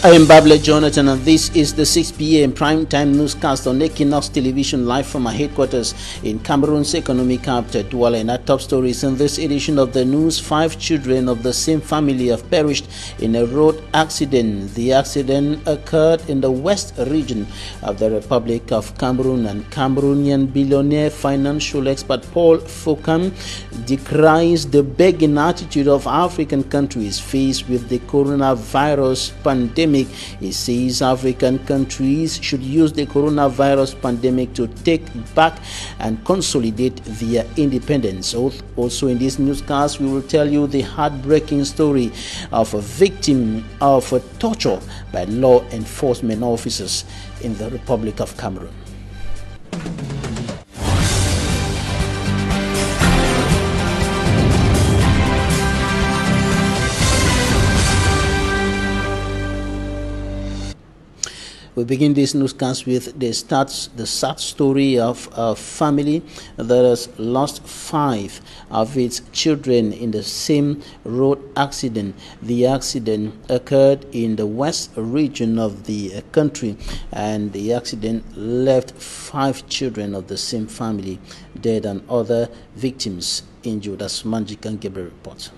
I am Babla Jonathan, and this is the 6 p.m. primetime newscast on Equinoxe television, live from our headquarters in Cameroon's economic capital, Douala. In our top stories in this edition of the news, 5 children of the same family have perished in a road accident. The accident occurred in the west region of the Republic of Cameroon, and Cameroonian billionaire financial expert Paul Fcfa decries the begging attitude of African countries faced with the coronavirus pandemic. He says African countries should use the coronavirus pandemic to take back and consolidate their independence. Also in this newscast, we will tell you the heartbreaking story of a victim of torture by law enforcement officers in the Republic of Cameroon. We begin this newscast with the sad story of a family that has lost 5 of its children in the same road accident. The accident occurred in the west region of the country, and the accident left 5 children of the same family dead and other victims injured, as Manjikan Gabriel reports.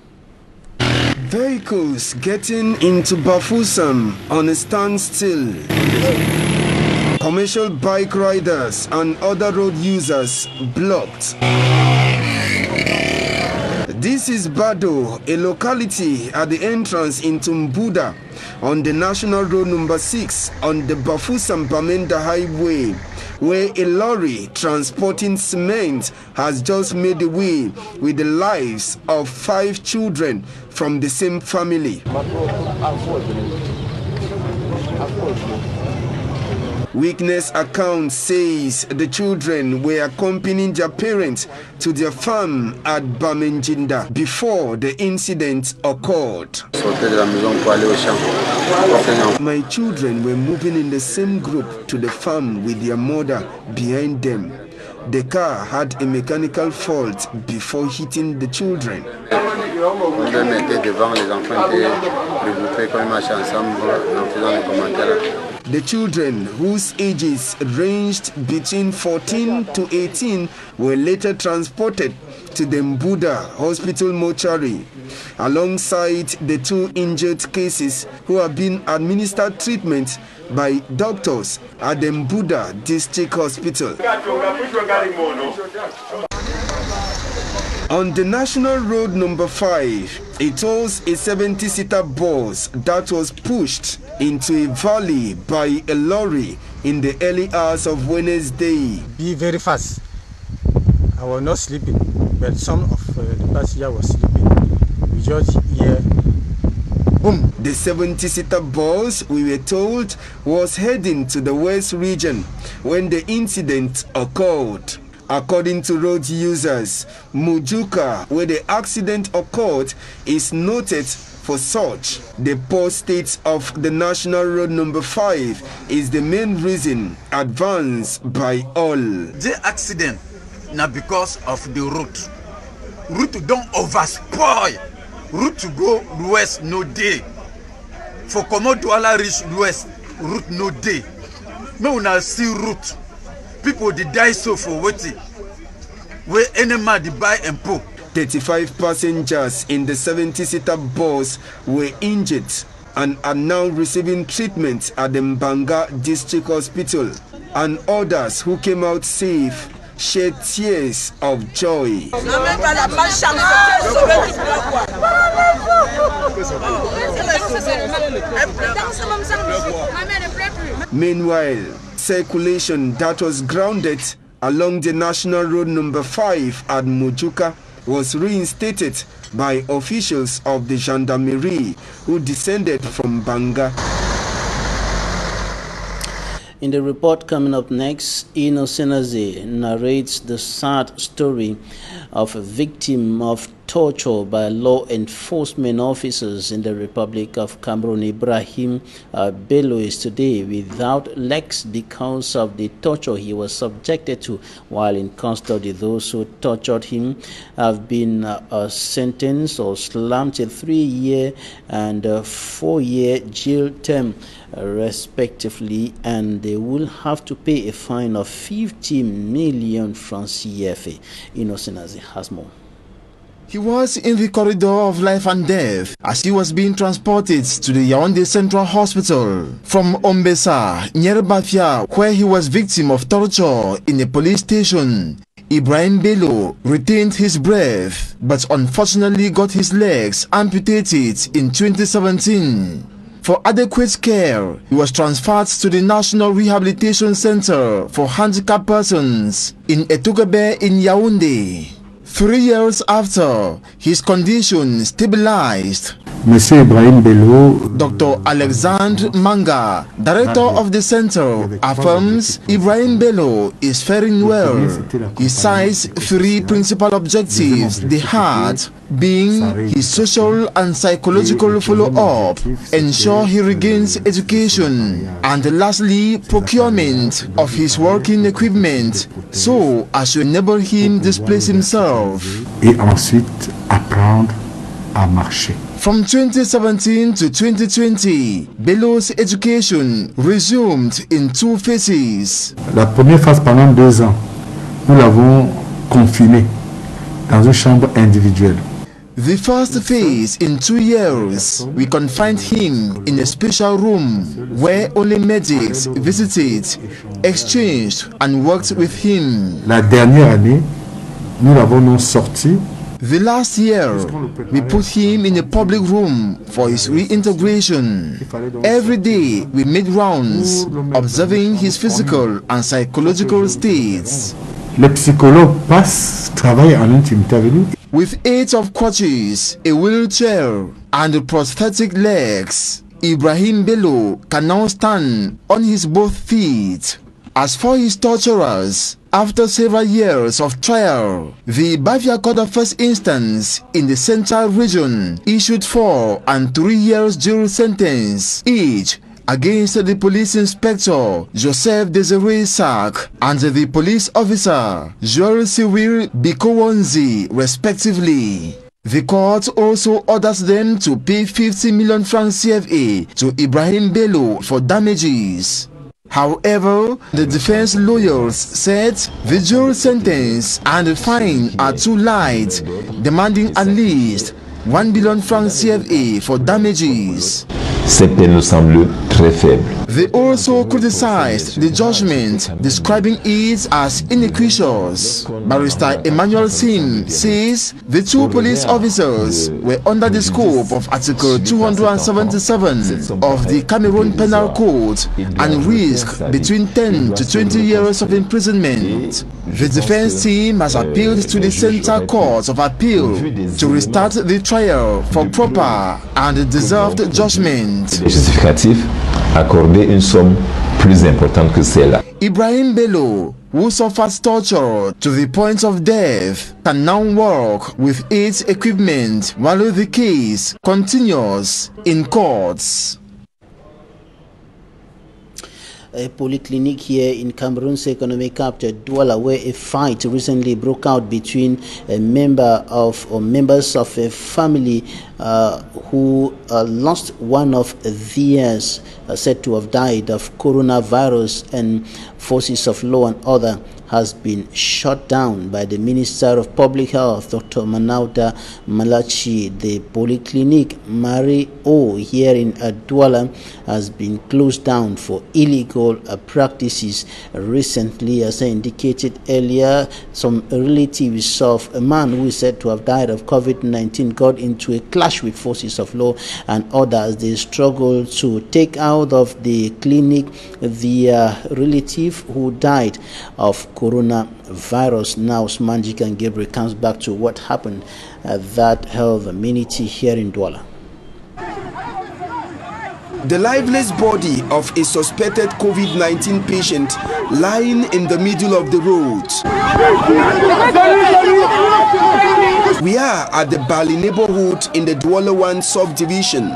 Vehicles getting into Bafoussam on a standstill. Commercial bike riders and other road users blocked. This is Bado, a locality at the entrance into Mbuda on the National Road number 6 on the Bafoussam-Bamenda Highway, where a lorry transporting cement has just made away with the lives of 5 children from the same family. Witness account says the children were accompanying their parents to their farm at Bamenjinda before the incident occurred. My children were moving in the same group to the farm with their mother behind them. The car had a mechanical fault before hitting the children. The children, whose ages ranged between 14 to 18, were later transported to the Mbuda Hospital mortuary, alongside the 2 injured cases who have been administered treatment by doctors at the Mbuda District Hospital. On the National Road number 5, it was a 70-seater bus that was pushed into a valley by a lorry in the early hours of Wednesday. Be very fast. I was not sleeping, but some of the passengers were sleeping. We just hear boom. The 70-seater bus, we were told, was heading to the west region when the incident occurred. According to road users, Mujuka, where the accident occurred, is noted for such. The poor state of the National Road number 5 is the main reason advanced by all. The accident now because of the route. Route don't overspoil. Route to go west no day. For Komo Douala reach west, route no day. Me una see route. People they die so for waiting. Where any man they buy and pull. 35 passengers in the 70-seater bus were injured and are now receiving treatment at the Mbanga District Hospital, and others who came out safe shed tears of joy. Meanwhile, circulation that was grounded along the National Road number 5 at Mujuka was reinstated by officials of the gendarmerie who descended from Banga. In the report coming up next, Ino Senaze narrates the sad story of a victim of torture by law enforcement officers in the Republic of Cameroon. Ibrahim Bello is today without legs because of the torture he was subjected to while in custody. Those who tortured him have been sentenced or slammed to 3-year and 4-year jail term respectively, and they will have to pay a fine of 50 million francs CFA. Innocent as has more. He was in the corridor of life and death as he was being transported to the Yaoundé Central Hospital from Ombessa, near Bafia, where he was victim of torture in a police station. Ibrahim Bello retained his breath, but unfortunately got his legs amputated in 2017. For adequate care, he was transferred to the National Rehabilitation Center for Handicapped Persons in Etogebe in Yaoundé. 3 years after, his condition stabilized. Monsieur Ibrahim Bello, Dr. Alexandre Manga, director of the center, affirms Ibrahim Bello is faring well. He cites 3 principal objectives they had, being his social and psychological follow-up, ensure he regains education, and lastly, procurement of his working equipment so as to enable him displace himself. Et ensuite apprendre à marcher. From 2017 to 2020, Bello's education resumed in 2 phases. La première phase pendant 2 ans, nous l'avons confiné dans une chambre individuelle. The first phase in 2 years, we confined him in a special room where only medics visited, exchanged and worked with him. La dernière année, nous l'avons sorti. The last year, we put him in a public room for his reintegration. Every day, we made rounds, observing his physical and psychological states. Les psychologues travaillent en intimité avec lui. With 8 of crutches, a wheelchair, and prosthetic legs, Ibrahim Bello can now stand on his both feet. As for his torturers, after several years of trial, the Bafia Court of First Instance in the Central Region issued 4 and 3 years jail sentence each against the police inspector Joseph Desiree Sack and the police officer Joel Cyril Bikowonzi respectively. The court also orders them to pay 50 million francs CFA to Ibrahim Bello for damages. However, the defense lawyers said the jail sentence and the fine are too light, demanding at least 1 billion francs CFA for damages. Ces peines nous semblent très faibles. They also criticized the judgment, describing it as iniquitous. Barrister Emmanuel Sim says the 2 police officers were under the scope of Article 277 of the Cameroon Penal Code and risk between 10 to 20 years of imprisonment. The defense team has appealed to the Central Court of Appeal to restart the trial for proper and deserved judgment. Justificatif, accorder une somme plus importante que celle-là. Ibrahim Bello, who suffered torture to the point of death, can now work with its equipment while the case continues in courts. A polyclinic here in Cameroon's economic capital, Douala, where a fight recently broke out between a members of a family who lost one of theirs, said to have died of coronavirus, and forces of law and order has been shut down by the Minister of Public Health, Dr. Manauta Malachi. The polyclinic Marie O here in Douala has been closed down for illegal practices. Recently, as I indicated earlier, some relatives of a man who is said to have died of COVID-19 got into a clash with forces of law and others. They struggled to take out of the clinic the relative who died of coronavirus. Now, Smanjik and Gabriel comes back to what happened at that health amenity here in Douala. The lifeless body of a suspected COVID-19 patient lying in the middle of the road. We are at the Bali neighborhood in the Douala 1 subdivision,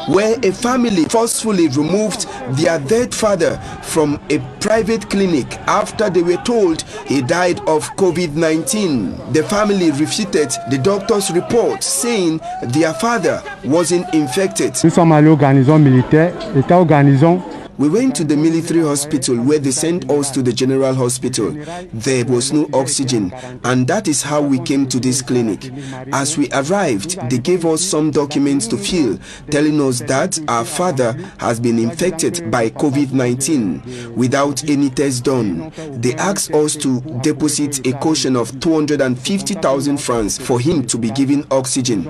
where a family forcefully removed their dead father from a private clinic after they were told he died of COVID-19. The family refuted the doctor's report, saying their father wasn't infected. Nous sommes allés aux garnisons militaires, état aux garnisons. We went to the military hospital where they sent us to the general hospital. There was no oxygen, and that is how we came to this clinic. As we arrived, they gave us some documents to fill, telling us that our father has been infected by COVID-19 without any test done. They asked us to deposit a caution of 250,000 francs for him to be given oxygen.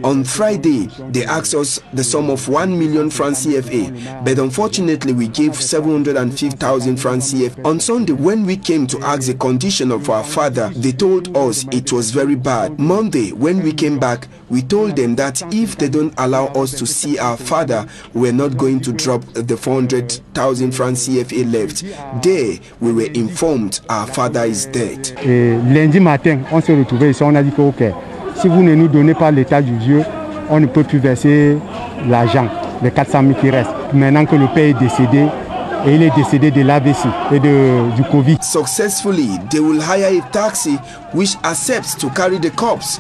On Friday, they asked us the sum of 1 million francs CFA, but unfortunately we gave 750,000 francs CFA. On Sunday, when we came to ask the condition of our father, they told us it was very bad. Monday, when we came back, we told them that if they don't allow us to see our father, we're not going to drop the 400,000 francs CFA left. There, we were informed our father is dead. Lundi matin, on s'est retrouvés ici, on a dit que ok, si vous ne nous donnez pas l'état du vieux, on ne peut plus verser l'argent, les 400 000 qui restent. Maintenant que le père est décédé, et il est décédé de l'AVC et du Covid. Successfully, they will hire a taxi which accepts to carry the corpse.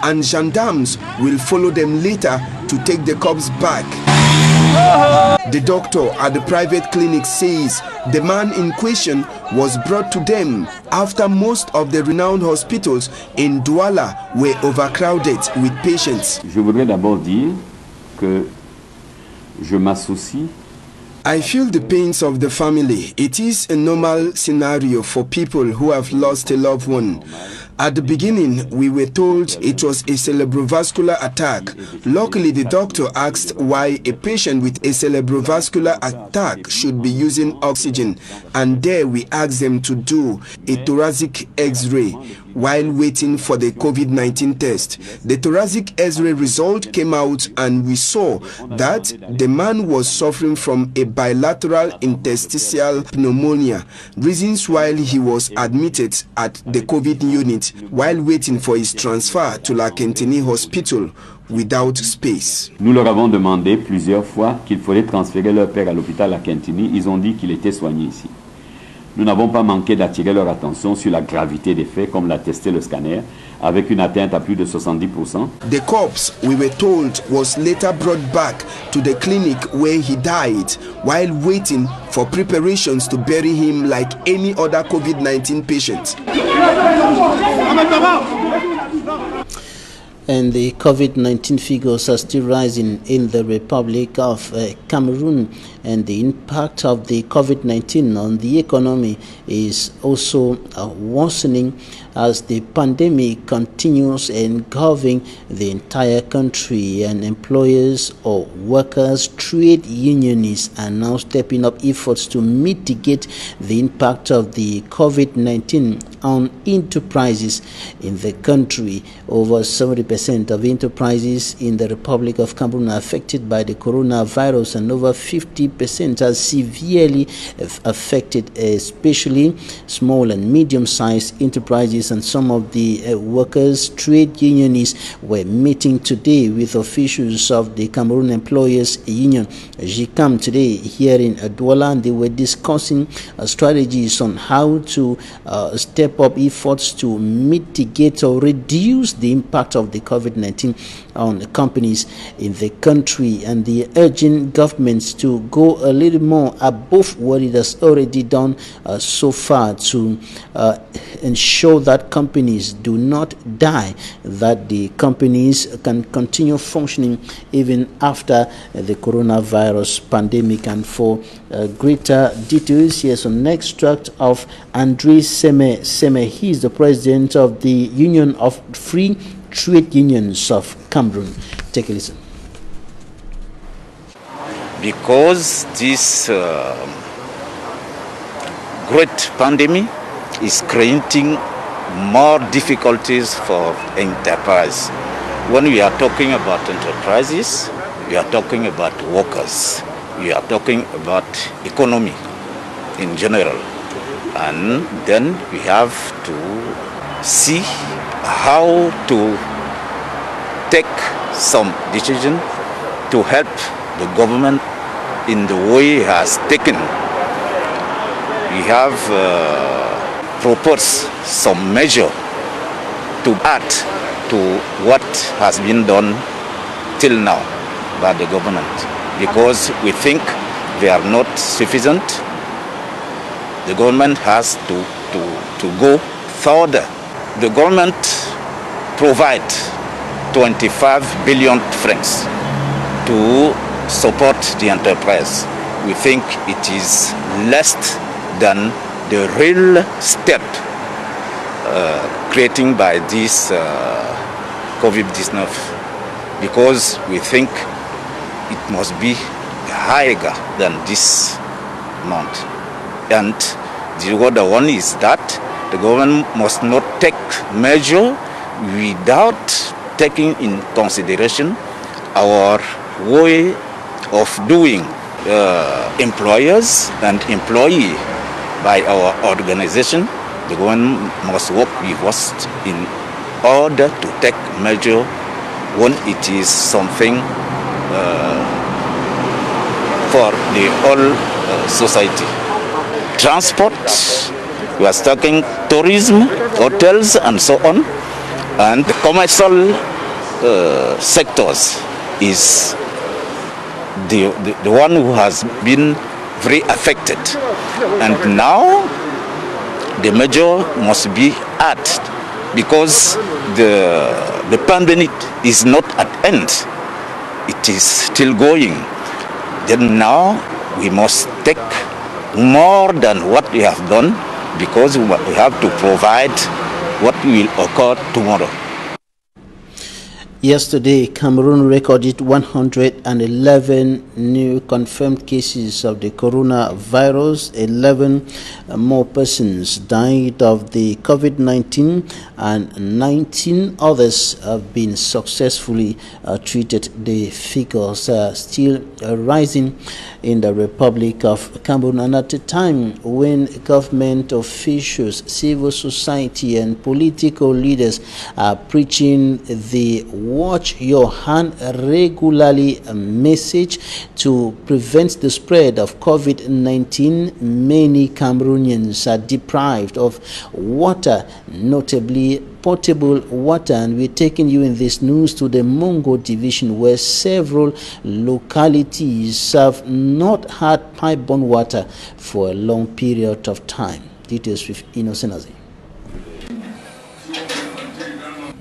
And gendarmes will follow them later to take the corpse back. The doctor at the private clinic says the man in question was brought to them after most of the renowned hospitals in Douala were overcrowded with patients. Je voudrais d'abord dire que je m'associe. I feel the pains of the family. It is a normal scenario for people who have lost a loved one. At the beginning, we were told it was a cerebrovascular attack. Luckily, the doctor asked why a patient with a cerebrovascular attack should be using oxygen, and there we asked them to do a thoracic X-ray while waiting for the COVID-19 test. The thoracic X-ray result came out, and we saw that the man was suffering from a bilateral interstitial pneumonia, reasons why he was admitted at the COVID unit while waiting for his transfer to La Kentini Hospital without space. Nous leur avons demandé plusieurs fois qu'il fallait transférer leur père à l'hôpital La Kentini. Ils ont dit qu'il était soigné ici. Nous n'avons pas manqué d'attirer leur attention sur la gravité des faits, comme l'a testé le scanner, avec une atteinte à plus de 70%. The corpse, we were told, was later brought back to the clinic where he died while waiting for preparations to bury him like any other COVID-19 patient. And the COVID-19 figures are still rising in the Republic of Cameroon, and the impact of the COVID-19 on the economy is also worsening as the pandemic continues engulfing the entire country, and employers or workers, trade unionists are now stepping up efforts to mitigate the impact of the COVID-19 on enterprises in the country. Over 70% of enterprises in the Republic of Cameroon are affected by the coronavirus, and over 50% are severely affected, especially small and medium-sized enterprises. And some of the workers' trade unionists were meeting today with officials of the Cameroon Employers Union, GCAM, today here in Douala, and they were discussing strategies on how to step up efforts to mitigate or reduce the impact of the COVID-19 on the companies in the country, and the urging governments to go a little more above what it has already done so far to ensure that companies do not die, that the companies can continue functioning even after the coronavirus pandemic. And for greater details, here's an extract of Andre Seme. He is the president of the Union of Free Trade Unions of Cameroon. Take a listen. Because this great pandemic is creating more difficulties for enterprise. When we are talking about enterprises, we are talking about workers. We are talking about economy in general. And then we have to see how to take some decision to help the government in the way it has taken. We have proposed some measure to add to what has been done till now by the government, because we think they are not sufficient. The government has to go further. The government provides 25 billion francs to support the enterprise. We think it is less than the real step created by this COVID-19, because we think it must be higher than this amount. And the other one is that the government must not take measure without taking in consideration our way of doing employers and employee by our organization. The government must work with us in order to take measure when it is something for the whole society. Transport, we are talking tourism, hotels and so on, and the commercial sectors is the one who has been very affected. And now the measure must be added, because the pandemic is not at end. It is still going. Then now we must take more than what we have done, because we have to provide what will occur tomorrow. Yesterday, Cameroon recorded 111 new confirmed cases of the coronavirus. 11 more persons died of the COVID-19 and 19 others have been successfully treated. The figures are still rising in the Republic of Cameroon, and at a time when government officials, civil society and political leaders are preaching the watch your hand regularly message to prevent the spread of COVID-19, many Cameroonians are deprived of water, notably potable water. And we're taking you in this news to the Mongo division, where several localities have not had pipe-borne water for a long period of time. Details with Innocent.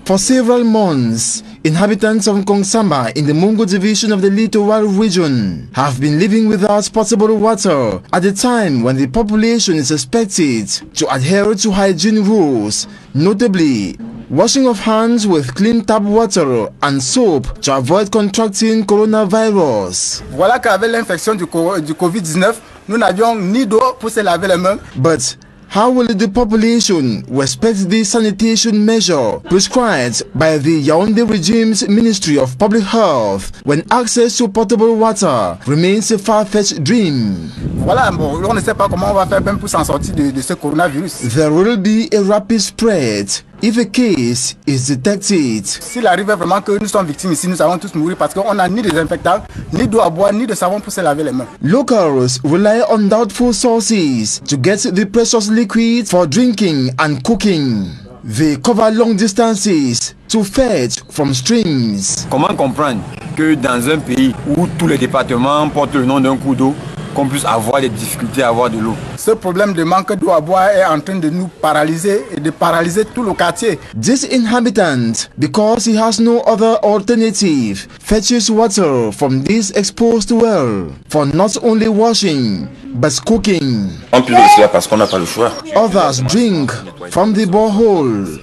For several months, inhabitants of Kongsamba in the Mongo division of the Littoral region have been living without potable water at a time when the population is expected to adhere to hygiene rules, notably washing of hands with clean tap water and soap to avoid contracting coronavirus. Voilà qu'avec l'infection du COVID-19, nous n'avions ni d'eau pour se laver les mains. But how will the population respect the sanitation measure prescribed by the Yaoundé regime's Ministry of Public Health when access to potable water remains a far-fetched dream? Voilà, bon, on ne sait pas comment on va faire même pour s'en sortir de ce coronavirus. There will be a rapid spread if a case is detected. S'il arrivait vraiment que nous sommes victimes ici, nous allons tous mourir parce qu'on n'a ni désinfectant, ni d'eau à boire, ni de savon pour se laver les mains. Locals rely on doubtful sources to get the precious liquid for drinking and cooking. They cover long distances to fetch from streams. Comment comprendre que dans un pays où tous les départements portent le nom d'un cours d'eau, qu'on puisse avoir des difficultés à avoir de l'eau? Ce problème de manque d'eau à boire est en train de nous paralyser et de paralyser tout le quartier. This inhabitant, because he has no other alternative, fetches water from this exposed well for not only washing but cooking. On peut le faire parce qu'on n'a pas le choix. Others drink from the borehole.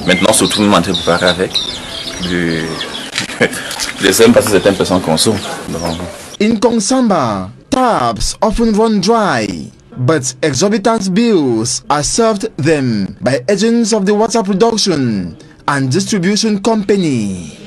Maintenant, surtout, nous sommes préparés avec les seuls parce que certaines personnes consomment. In Kongsamba, taps often run dry. but exorbitant bills are served them by agents of the water production and distribution company.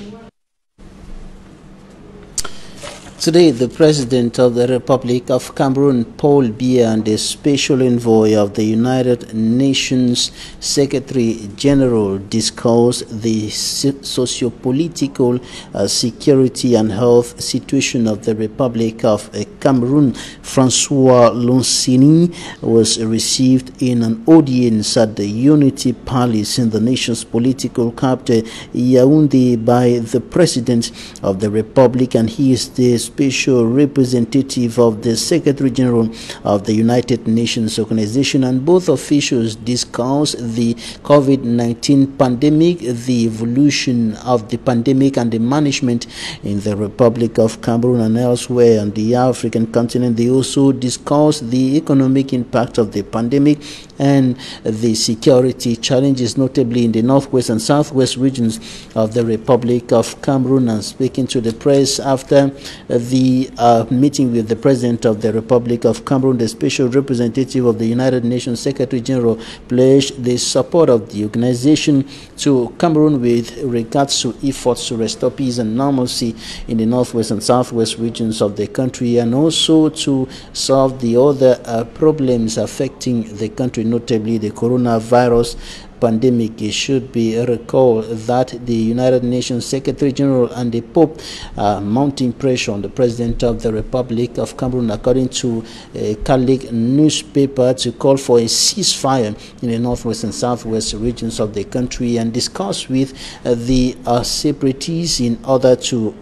Today, the President of the Republic of Cameroon, Paul Biya, and the Special Envoy of the United Nations Secretary General discussed the socio-political, security and health situation of the Republic of Cameroon. Francois Lonsini was received in an audience at the Unity Palace in the nation's political capital, Yaoundé, by the President of the Republic, and he is the special representative of the Secretary General of the United Nations Organization, and both officials discussed the COVID-19 pandemic, the evolution of the pandemic and the management in the Republic of Cameroon and elsewhere on the African continent. They also discussed the economic impact of the pandemic and the security challenges, notably in the northwest and southwest regions of the Republic of Cameroon. And speaking to the press after the meeting with the President of the Republic of Cameroon, the special representative of the United Nations Secretary General pledged the support of the organization to Cameroon with regards to efforts to restore peace and normalcy in the northwest and southwest regions of the country, and also to solve the other problems affecting the country, notably the coronavirus pandemic. It should be recalled that the United Nations Secretary General and the Pope are mounting pressure on the President of the Republic of Cameroon, according to a Catholic newspaper, to call for a ceasefire in the northwest and southwest regions of the country and discuss with the separatists in order to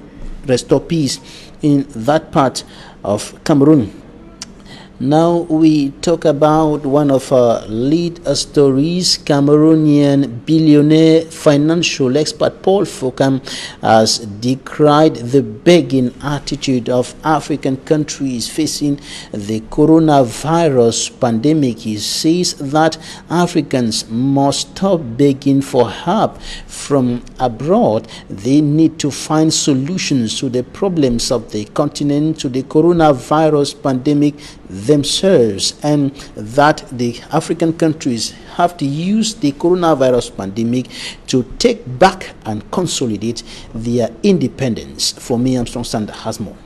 restore peace in that part of Cameroon. Now we talk about one of our lead stories. Cameroonian billionaire financial expert Paul Fokam has decried the begging attitude of African countries facing the coronavirus pandemic. He says that Africans must stop begging for help from abroad. They need to find solutions to the problems of the continent, to the coronavirus pandemic themselves, and that the African countries have to use the coronavirus pandemic to take back and consolidate their independence. For me, Armstrong Sander has more.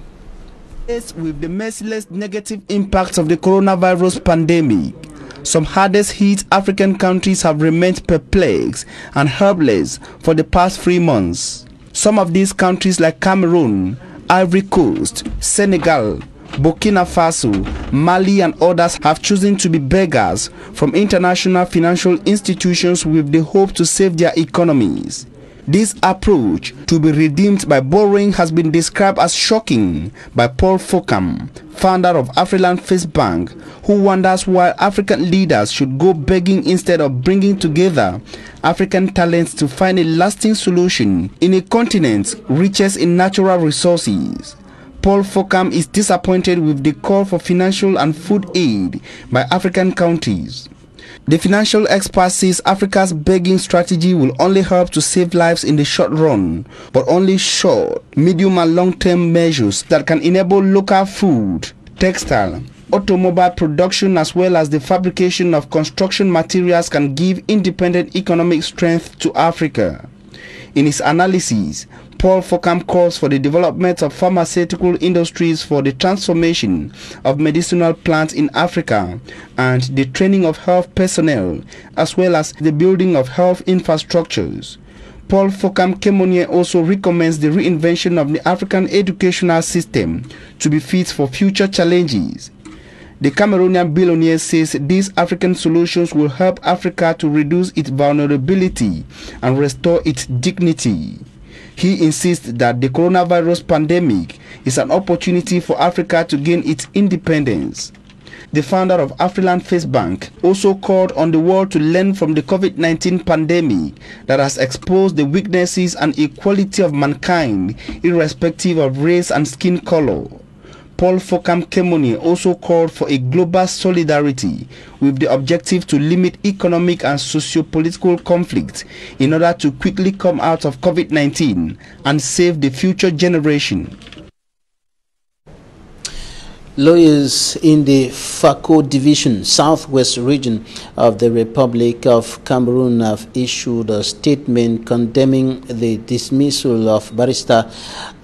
With the merciless negative impacts of the coronavirus pandemic, some hardest hit African countries have remained perplexed and helpless for the past 3 months. Some of these countries like Cameroon, Ivory Coast, Senegal, Burkina Faso, Mali and others have chosen to be beggars from international financial institutions with the hope to save their economies. This approach to be redeemed by borrowing has been described as shocking by Paul Fokam, founder of Afriland First Bank, who wonders why African leaders should go begging instead of bringing together African talents to find a lasting solution in a continent richest in natural resources. Paul Fokam is disappointed with the call for financial and food aid by African countries. The financial expert says Africa's begging strategy will only help to save lives in the short run, but only short, medium and long-term measures that can enable local food, textile, automobile production as well as the fabrication of construction materials can give independent economic strength to Africa. In his analysis, Paul Fokam calls for the development of pharmaceutical industries for the transformation of medicinal plants in Africa and the training of health personnel, as well as the building of health infrastructures. Paul Fokam Kmer also recommends the reinvention of the African educational system to be fit for future challenges. The Cameroonian billionaire says these African solutions will help Africa to reduce its vulnerability and restore its dignity. He insists that the coronavirus pandemic is an opportunity for Africa to gain its independence. The founder of Afriland First Bank also called on the world to learn from the COVID-19 pandemic that has exposed the weaknesses and equality of mankind, irrespective of race and skin color. Paul Fokam Kmer also called for a global solidarity with the objective to limit economic and socio-political conflict in order to quickly come out of COVID-19 and save the future generation. Lawyers in the Fako Division, Southwest region of the Republic of Cameroon have issued a statement condemning the dismissal of Barrister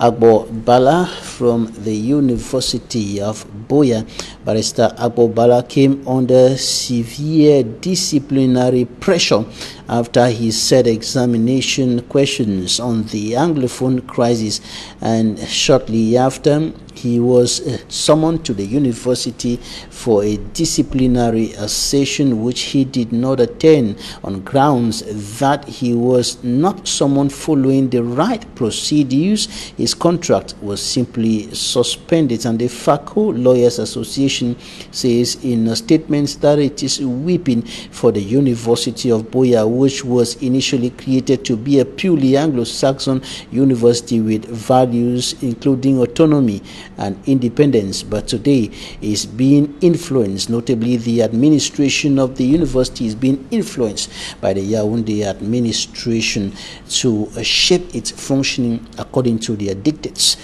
Agbo Bala from the University of Buea. Barrister Agbo Bala came under severe disciplinary pressure after he said examination questions on the Anglophone crisis, and shortly after he was summoned to the university for a disciplinary session which he did not attend on grounds that he was not someone following the right procedures. His contract was simply suspended, and the Fako Lawyers Association says in a statement that it is weeping for the University of Buea, which was initially created to be a purely Anglo-Saxon university with values including autonomy and independence, but today is being influenced. Notably, the administration of the university is being influenced by the Yaoundé administration to shape its functioning according to their dictates.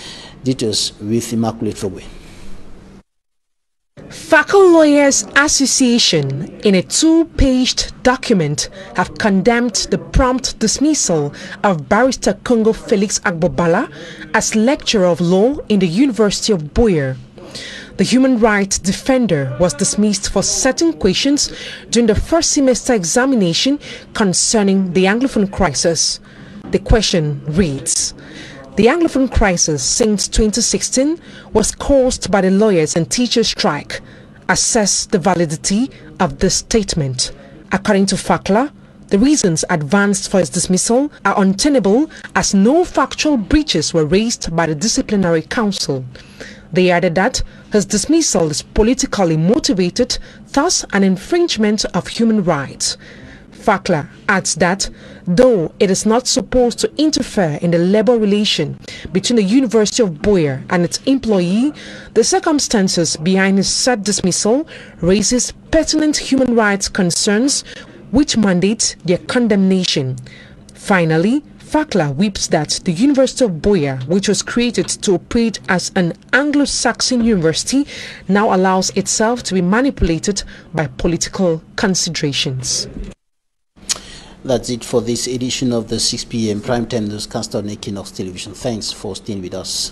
Details with Immaculate Fogwe. Fako Lawyers Association, in a two-paged document, have condemned the prompt dismissal of Barrister Congo Felix Agbo Bala as lecturer of law in the University of Buea. The human rights defender was dismissed for certain questions during the first semester examination concerning the Anglophone crisis. The question reads: the Anglophone crisis since 2016 was caused by the lawyers and teachers strike. Assess the validity of this statement. According to Fakla, the reasons advanced for his dismissal are untenable as no factual breaches were raised by the disciplinary council. They added that his dismissal is politically motivated, thus an infringement of human rights. Fakla adds that, though it is not supposed to interfere in the labor relation between the University of Buea and its employee, the circumstances behind his said dismissal raises pertinent human rights concerns which mandate their condemnation. Finally, Fakla weeps that the University of Buea, which was created to operate as an Anglo-Saxon university, now allows itself to be manipulated by political considerations. That's it for this edition of the 6 p.m. Primetime Newscast on Equinoxe Television. Thanks for staying with us.